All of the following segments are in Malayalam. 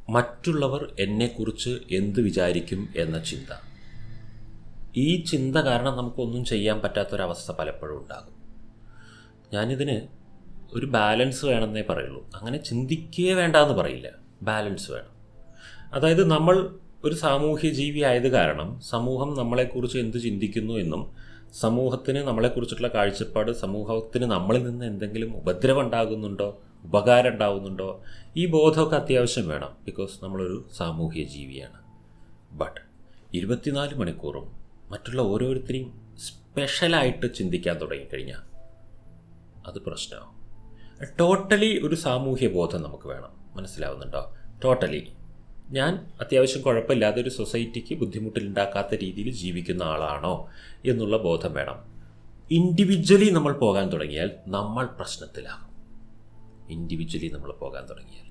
മറ്റുള്ളവർ എന്നെക്കുറിച്ച് എന്ത് വിചാരിക്കും എന്ന ചിന്ത. ഈ ചിന്ത കാരണം നമുക്കൊന്നും ചെയ്യാൻ പറ്റാത്തൊരവസ്ഥ പലപ്പോഴും ഉണ്ടാകും. ഞാനിതിന് ഒരു ബാലൻസ് വേണമെന്നേ പറയുള്ളൂ. അങ്ങനെ ചിന്തിക്കേ വേണ്ടാന്ന് പറയില്ല, ബാലൻസ് വേണം. അതായത് നമ്മൾ ഒരു സാമൂഹ്യ ജീവി ആയത് കാരണം സമൂഹം നമ്മളെക്കുറിച്ച് എന്ത് ചിന്തിക്കുന്നു എന്നും സമൂഹത്തിന് നമ്മളെക്കുറിച്ചുള്ള കാഴ്ചപ്പാട്, സമൂഹത്തിന് നമ്മളിൽ നിന്ന് എന്തെങ്കിലും ഉപദ്രവം ഉണ്ടാകുന്നുണ്ടോ, ഉപകാരം ഉണ്ടാകുന്നുണ്ടോ, ഈ ബോധമൊക്കെ അത്യാവശ്യം വേണം. ബിക്കോസ് നമ്മളൊരു സാമൂഹ്യ ജീവിയാണ്. ബട്ട് 24 മണിക്കൂറും മറ്റുള്ള ഓരോരുത്തരെയും സ്പെഷ്യലായിട്ട് ചിന്തിക്കാൻ തുടങ്ങിക്കഴിഞ്ഞാൽ അത് പ്രശ്നമാവും. ടോട്ടലി ഒരു സാമൂഹ്യ ബോധം നമുക്ക് വേണം. മനസ്സിലാവുന്നുണ്ടോ? ടോട്ടലി ഞാൻ അത്യാവശ്യം കുഴപ്പമില്ലാതെ ഒരു സൊസൈറ്റിക്ക് ബുദ്ധിമുട്ടുണ്ടാക്കാത്ത രീതിയിൽ ജീവിക്കുന്ന ആളാണോ എന്നുള്ള ബോധം വേണം. ഇൻഡിവിജ്വലി നമ്മൾ പോകാൻ തുടങ്ങിയാൽ നമ്മൾ പ്രശ്നത്തിലാകും. ഇൻഡിവിജ്വലി നമ്മൾ പോകാൻ തുടങ്ങിയാൽ,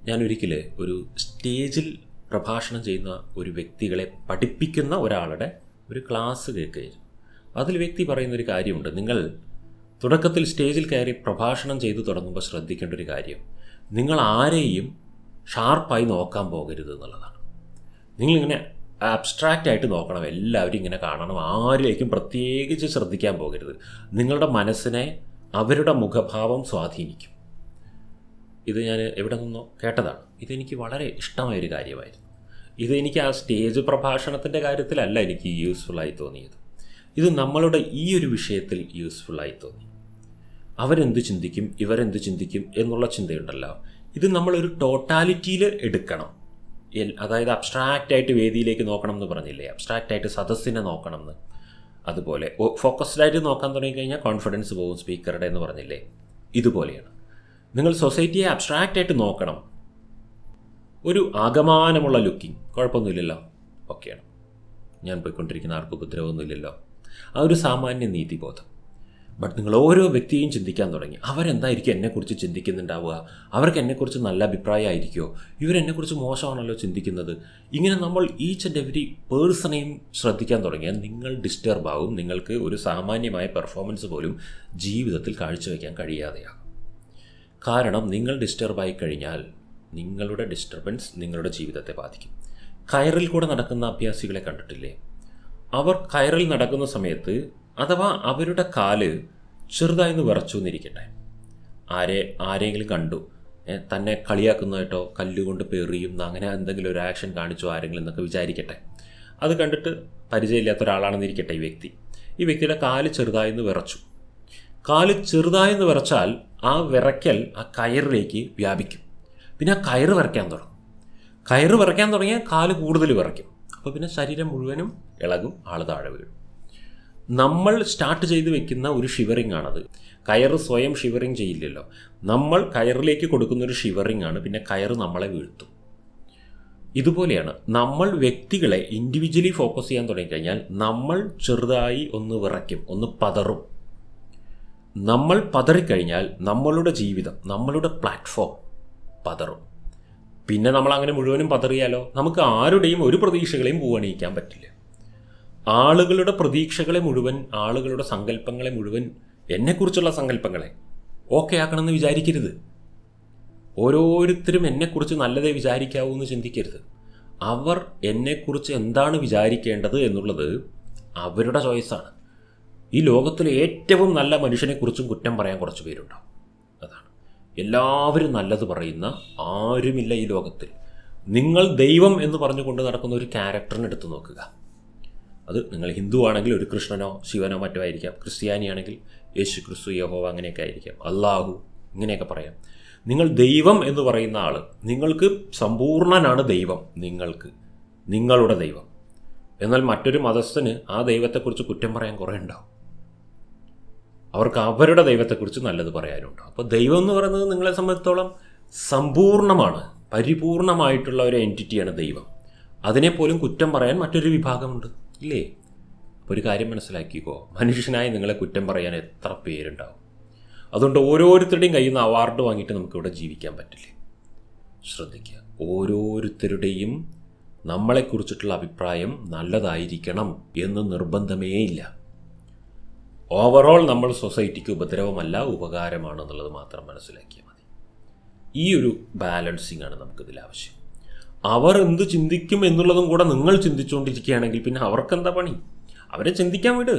ഞാനൊരിക്കൽ ഒരു സ്റ്റേജിൽ പ്രഭാഷണം ചെയ്യുന്ന ഒരു വ്യക്തികളെ പഠിപ്പിക്കുന്ന ഒരാളുടെ ഒരു ക്ലാസ് കേൾക്കുകയായിരുന്നു. അതിൽ വ്യക്തി പറയുന്നൊരു കാര്യമുണ്ട്. നിങ്ങൾ തുടക്കത്തിൽ സ്റ്റേജിൽ കയറി പ്രഭാഷണം ചെയ്തു തുടങ്ങുമ്പോൾ ശ്രദ്ധിക്കേണ്ട ഒരു കാര്യം, നിങ്ങൾ ആരെയും ഷാർപ്പായി നോക്കാൻ പോകരുത് എന്നുള്ളതാണ്. നിങ്ങളിങ്ങനെ ആബ്സ്ട്രാക്റ്റ് ആയിട്ട് നോക്കണം, എല്ലാവരും ഇങ്ങനെ കാണണം, ആരിലേക്കും പ്രത്യേകിച്ച് ശ്രദ്ധിക്കാൻ പോകരുത്. നിങ്ങളുടെ മനസ്സിനെ അവരുടെ മുഖഭാവം സ്വാധീനിക്കും. ഇത് ഞാൻ എവിടെ നിന്നോ കേട്ടതാണ്. ഇതെനിക്ക് വളരെ ഇഷ്ടമായൊരു കാര്യമായിരുന്നു. ഇതെനിക്ക് ആ സ്റ്റേജ് പ്രഭാഷണത്തിൻ്റെ കാര്യത്തിലല്ല എനിക്ക് യൂസ്ഫുള്ളായി തോന്നിയത്. ഇത് നമ്മളുടെ ഈ ഒരു വിഷയത്തിൽ യൂസ്ഫുള്ളായി തോന്നി. അവരെന്ത് ചിന്തിക്കും, ഇവരെന്ത് ചിന്തിക്കും എന്നുള്ള ചിന്തയുണ്ടല്ലോ, ഇത് നമ്മളൊരു ടോട്ടാലിറ്റിയിൽ എടുക്കണം. അതായത് അബ്സ്ട്രാക്റ്റായിട്ട് വേദിയിലേക്ക് നോക്കണം എന്ന് പറഞ്ഞില്ലേ, അബ്സ്ട്രാക്റ്റായിട്ട് സദസ്സിനെ നോക്കണം എന്ന്. അതുപോലെ ഫോക്കസ്ഡായിട്ട് നോക്കാൻ തുടങ്ങിക്കഴിഞ്ഞാൽ കോൺഫിഡൻസ് പോകും സ്പീക്കറുടെ എന്ന് പറഞ്ഞില്ലേ, ഇതുപോലെയാണ്. നിങ്ങൾ സൊസൈറ്റിയെ അബ്സ്ട്രാക്റ്റായിട്ട് നോക്കണം. ഒരു ആകമാനമുള്ള ലുക്കിംഗ് കുഴപ്പമൊന്നുമില്ലല്ലോ, ഓക്കെയാണ്, ഞാൻ പോയിക്കൊണ്ടിരിക്കുന്ന ആർക്കും ഉപദ്രവമൊന്നുമില്ലല്ലോ, ആ ഒരു സാമാന്യ നീതിബോധം. ബട്ട് നിങ്ങൾ ഓരോ വ്യക്തിയെയും ചിന്തിക്കാൻ തുടങ്ങി. അവരെന്തായിരിക്കും എന്നെക്കുറിച്ച് ചിന്തിക്കുന്നുണ്ടാവുക, അവർക്ക് എന്നെക്കുറിച്ച് നല്ല അഭിപ്രായമായിരിക്കുമോ, ഇവരെന്നെക്കുറിച്ച് മോശമാണല്ലോ ചിന്തിക്കുന്നത്. ഇങ്ങനെ നമ്മൾ ഈച്ച് ആൻഡ് എവരി പേഴ്സണെയും ശ്രദ്ധിക്കാൻ തുടങ്ങിയാൽ നിങ്ങൾ ഡിസ്റ്റർബ് ആവും. നിങ്ങൾക്ക് ഒരു സാമാന്യമായ പെർഫോമൻസ് പോലും ജീവിതത്തിൽ കാഴ്ചവെക്കാൻ കഴിയാതെയാകും. കാരണം നിങ്ങൾ ഡിസ്റ്റർബായി കഴിഞ്ഞാൽ നിങ്ങളുടെ ഡിസ്റ്റർബൻസ് നിങ്ങളുടെ ജീവിതത്തെ ബാധിക്കും. കയറിൽ കൂടെ നടക്കുന്ന അഭ്യാസികളെ കണ്ടിട്ടില്ലേ? അവർ കയറിൽ നടക്കുന്ന സമയത്ത് അഥവാ അവരുടെ കാല് ചെറുതായിന്ന് വിറച്ചു എന്നിരിക്കട്ടെ, ആരെങ്കിലും കണ്ടു തന്നെ കളിയാക്കുന്നതായിട്ടോ കല്ലുകൊണ്ട് പെറിയുന്ന അങ്ങനെ എന്തെങ്കിലും ഒരു ആക്ഷൻ കാണിച്ചോ ആരെങ്കിലും എന്നൊക്കെ വിചാരിക്കട്ടെ. അത് കണ്ടിട്ട് പരിചയമില്ലാത്ത ഒരാളാണെന്നിരിക്കട്ടെ ഈ വ്യക്തിയുടെ കാല് ചെറുതായിന്ന് വിറച്ചു. കാല് ചെറുതായിന്ന് വിറച്ചാൽ ആ വിറയ്ക്കൽ ആ കയറിലേക്ക് വ്യാപിക്കും. പിന്നെ ആ കയറ് വിറയ്ക്കാൻ തുടങ്ങിയാൽ കാല് കൂടുതൽ വിറയ്ക്കും. അപ്പോൾ പിന്നെ ശരീരം മുഴുവനും ഇളകും, ആൾ താഴെ വീഴും. നമ്മൾ സ്റ്റാർട്ട് ചെയ്ത് വെക്കുന്ന ഒരു ഷിവറിംഗ് ആണത്. കയറ് സ്വയം ഷിവറിങ് ചെയ്യില്ലല്ലോ, നമ്മൾ കയറിലേക്ക് കൊടുക്കുന്നൊരു ഷിവറിംഗ് ആണ്. പിന്നെ കയറ് നമ്മളെ വീഴ്ത്തും. ഇതുപോലെയാണ് നമ്മൾ വ്യക്തികളെ ഇൻഡിവിജ്വലി ഫോക്കസ് ചെയ്യാൻ തുടങ്ങിക്കഴിഞ്ഞാൽ നമ്മൾ ചെറുതായി ഒന്ന് വിറയ്ക്കും, ഒന്ന് പതറും. നമ്മൾ പതറിക്കഴിഞ്ഞാൽ നമ്മളുടെ ജീവിതം, നമ്മളുടെ പ്ലാറ്റ്ഫോം പതറും. പിന്നെ നമ്മളങ്ങനെ മുഴുവനും പതറിയാലോ നമുക്ക് ആരുടെയും ഒരു പ്രതീക്ഷകളെയും പൂവണിയിക്കാൻ പറ്റില്ല. ആളുകളുടെ പ്രതീക്ഷകളെ മുഴുവൻ, ആളുകളുടെ സങ്കല്പങ്ങളെ മുഴുവൻ, എന്നെക്കുറിച്ചുള്ള സങ്കല്പങ്ങളെ ഓക്കെ ആക്കണമെന്ന് വിചാരിക്കരുത്. ഓരോരുത്തരും എന്നെക്കുറിച്ച് നല്ലതേ വിചാരിക്കാവൂ എന്ന് ചിന്തിക്കരുത്. അവർ എന്നെക്കുറിച്ച് എന്താണ് വിചാരിക്കേണ്ടത് എന്നുള്ളത് അവരുടെ ചോയ്സാണ്. ഈ ലോകത്തിലെ ഏറ്റവും നല്ല മനുഷ്യനെക്കുറിച്ചും കുറ്റം പറയാൻ കുറച്ച് പേരുണ്ടാവും. അതാണ്, എല്ലാവരും നല്ലത് പറയുന്ന ആരുമില്ല ഈ ലോകത്തിൽ. നിങ്ങൾ ദൈവം എന്ന് പറഞ്ഞുകൊണ്ട് നടക്കുന്ന ഒരു ക്യാരക്ടറിനെ എടുത്ത് നോക്കുക. അത് നിങ്ങൾ ഹിന്ദു ആണെങ്കിൽ ഒരു കൃഷ്ണനോ ശിവനോ മറ്റോ ആയിരിക്കാം, ക്രിസ്ത്യാനിയാണെങ്കിൽ യേശു ക്രിസ്തു, യഹോവ അങ്ങനെയൊക്കെ ആയിരിക്കാം, അല്ലാഹു ഇങ്ങനെയൊക്കെ പറയാം. നിങ്ങൾ ദൈവം എന്ന് പറയുന്ന ആൾ, നിങ്ങൾക്ക് സമ്പൂർണ്ണനാണ് ദൈവം, നിങ്ങളുടെ ദൈവം. എന്നാൽ മറ്റൊരു മതസ്ഥന് ആ ദൈവത്തെക്കുറിച്ച് കുറ്റം പറയാൻ കുറേ ഉണ്ടാവും. അവർക്ക് അവരുടെ ദൈവത്തെക്കുറിച്ച് നല്ലത് പറയാനുണ്ടാവും. അപ്പോൾ ദൈവം എന്ന് പറയുന്നത് നിങ്ങളെ സംബന്ധിച്ചിടത്തോളം സമ്പൂർണ്ണമാണ്, പരിപൂർണമായിട്ടുള്ള ഒരു എൻറ്റിറ്റിയാണ് ദൈവം. അതിനെപ്പോലും കുറ്റം പറയാൻ മറ്റൊരു വിഭാഗമുണ്ട്, ഇല്ലേ? അപ്പോൾ ഒരു കാര്യം മനസ്സിലാക്കിക്കോ, മനുഷ്യനായി നിങ്ങളെ കുറ്റം പറയാൻ എത്ര പേരുണ്ടാവും. അതുകൊണ്ട് ഓരോരുത്തരുടെയും കയ്യിൽ നിന്ന് അവാർഡ് വാങ്ങിയിട്ട് നമുക്കിവിടെ ജീവിക്കാൻ പറ്റില്ലേ? ശ്രദ്ധിക്കുക, ഓരോരുത്തരുടെയും നമ്മളെക്കുറിച്ചിട്ടുള്ള അഭിപ്രായം നല്ലതായിരിക്കണം എന്ന് നിർബന്ധമേ ഇല്ല. ഓവറോൾ നമ്മൾ സൊസൈറ്റിക്ക് ഉപദ്രവമല്ല, ഉപകാരമാണ് എന്നുള്ളത് മാത്രം മനസ്സിലാക്കിയാൽ മതി. ഈ ഒരു ബാലൻസിങ് ആണ് നമുക്കിതിൽ ആവശ്യം. അവർ എന്ത് ചിന്തിക്കും എന്നുള്ളതും കൂടെ നിങ്ങൾ ചിന്തിച്ചുകൊണ്ടിരിക്കുകയാണെങ്കിൽ പിന്നെ അവർക്കെന്താ പണി? അവരെ ചിന്തിക്കാൻ വിട്.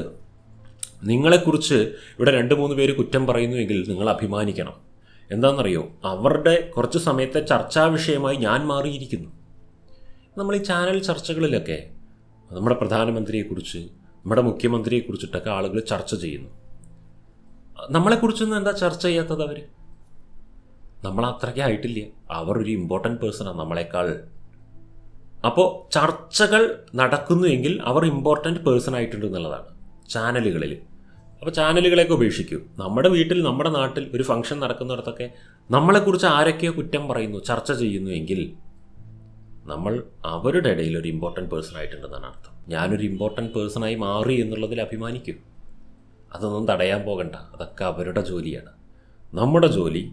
നിങ്ങളെക്കുറിച്ച് ഇവിടെ 2-3 പേര് കുറ്റം പറയുന്നുവെങ്കിൽ നിങ്ങൾ അഭിമാനിക്കണം. എന്താണെന്നറിയോ, അവരുടെ കുറച്ച് സമയത്തെ ചർച്ചാ വിഷയമായി ഞാൻ മാറിയിരിക്കുന്നു. നമ്മൾ ഈ ചാനൽ ചർച്ചകളിലൊക്കെ നമ്മുടെ പ്രധാനമന്ത്രിയെക്കുറിച്ച്, നമ്മുടെ മുഖ്യമന്ത്രിയെക്കുറിച്ചിട്ടൊക്കെ ആളുകൾ ചർച്ച ചെയ്യുന്നു. നമ്മളെക്കുറിച്ചൊന്നും എന്താ ചർച്ച ചെയ്യാത്തത്? അവർ നമ്മളത്രയ്ക്ക് ആയിട്ടില്ല. അവർ ഒരു ഇമ്പോർട്ടൻറ്റ് പേഴ്സണാണ് നമ്മളെക്കാൾ. അപ്പോൾ ചർച്ചകൾ നടക്കുന്നുവെങ്കിൽ അവർ ഇമ്പോർട്ടൻറ്റ് പേഴ്സൺ ആയിട്ടുണ്ട് എന്നുള്ളതാണ് ചാനലുകളിൽ. അപ്പോൾ ചാനലുകളെയൊക്കെ ഉപേക്ഷിക്കൂ. നമ്മുടെ വീട്ടിൽ, നമ്മുടെ നാട്ടിൽ ഒരു ഫംഗ്ഷൻ നടക്കുന്നിടത്തൊക്കെ നമ്മളെക്കുറിച്ച് ആരൊക്കെയോ കുറ്റം പറയുന്നു, ചർച്ച ചെയ്യുന്നു എങ്കിൽ നമ്മൾ അവരുടെ ഇടയിൽ ഒരു ഇമ്പോർട്ടൻറ്റ് പേഴ്സൺ ആയിട്ടുണ്ടെന്നാണ് അർത്ഥം. ഞാനൊരു ഇമ്പോർട്ടൻറ്റ് പേഴ്സണായി മാറി എന്നുള്ളതിൽ അഭിമാനിക്കും. അതൊന്നും തടയാൻ പോകണ്ട. അതൊക്കെ അവരുടെ ജോലിയാണ്. നമ്മുടെ ജോലി,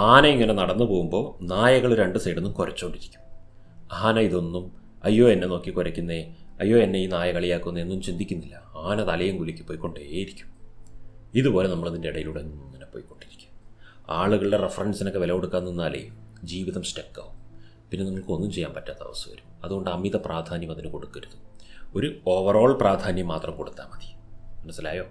ആന ഇങ്ങനെ നടന്നു പോകുമ്പോൾ നായകൾ 2 സൈഡിൽ നിന്നും കുരച്ചോണ്ടിരിക്കും. ആന ഇതൊന്നും അയ്യോ എന്നെ നോക്കി കുരയ്ക്കുന്നേ, അയ്യോ എന്നെ ഈ നായ കളിയാക്കുന്നേ എന്നും ചിന്തിക്കുന്നില്ല. ആന തലയും കുലുക്കി പോയിക്കൊണ്ടേയിരിക്കും. ഇതുപോലെ നമ്മളതിൻ്റെ ഇടയിലൂടെ ഇങ്ങനെ പോയിക്കൊണ്ടിരിക്കും. ആളുകളുടെ റെഫറൻസിനൊക്കെ വില കൊടുക്കാൻ നിന്നാലേ ജീവിതം സ്റ്റക്കാവും. പിന്നെ നിങ്ങൾക്കൊന്നും ചെയ്യാൻ പറ്റാത്ത അവസ്ഥ വരും. അതുകൊണ്ട് അമിത പ്രാധാന്യം അതിന് കൊടുക്കരുത്. ഒരു ഓവറോൾ പ്രാധാന്യം മാത്രം കൊടുത്താൽ മതി. മനസ്സിലായോ?